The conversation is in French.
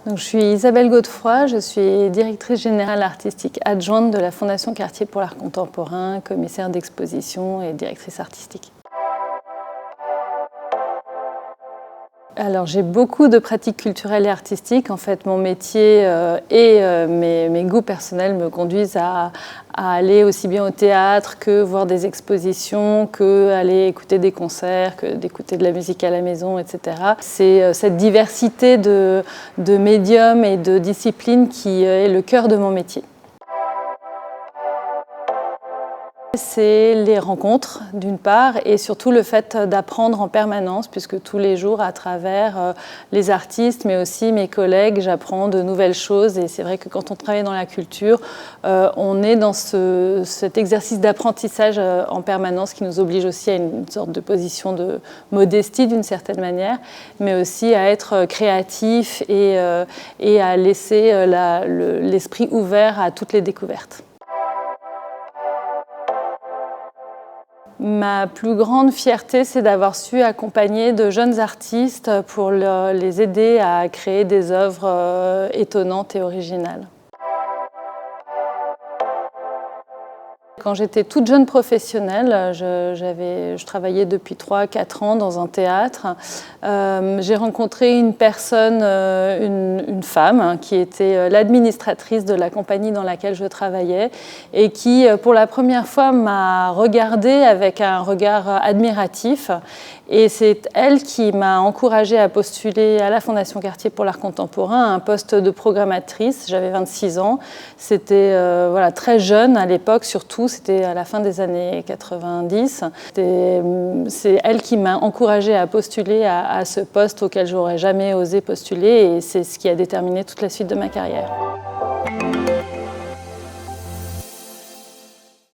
Donc, je suis Isabelle Godefroy, je suis directrice générale artistique adjointe de la Fondation Cartier pour l'Art Contemporain, commissaire d'exposition et directrice artistique. Alors, j'ai beaucoup de pratiques culturelles et artistiques. En fait, mon métier et mes goûts personnels me conduisent à aller aussi bien au théâtre que voir des expositions, que aller écouter des concerts, que d'écouter de la musique à la maison, etc. C'est cette diversité de médiums et de disciplines qui est le cœur de mon métier. C'est les rencontres d'une part et surtout le fait d'apprendre en permanence puisque tous les jours à travers les artistes mais aussi mes collègues j'apprends de nouvelles choses et c'est vrai que quand on travaille dans la culture on est dans cet exercice d'apprentissage en permanence qui nous oblige aussi à une sorte de position de modestie d'une certaine manière mais aussi à être créatif et à laisser l'esprit ouvert à toutes les découvertes. Ma plus grande fierté, c'est d'avoir su accompagner de jeunes artistes pour les aider à créer des œuvres étonnantes et originales. Quand j'étais toute jeune professionnelle, je travaillais depuis 3-4 ans dans un théâtre. J'ai rencontré une personne, une femme, qui était l'administratrice de la compagnie dans laquelle je travaillais et qui, pour la première fois, m'a regardée avec un regard admiratif. Et c'est elle qui m'a encouragée à postuler à la Fondation Cartier pour l'Art Contemporain à un poste de programmatrice. J'avais 26 ans. C'était très jeune à l'époque, surtout. C'était à la fin des années 90. C'est elle qui m'a encouragée à postuler à ce poste auquel j'aurais jamais osé postuler. Et c'est ce qui a déterminé toute la suite de ma carrière.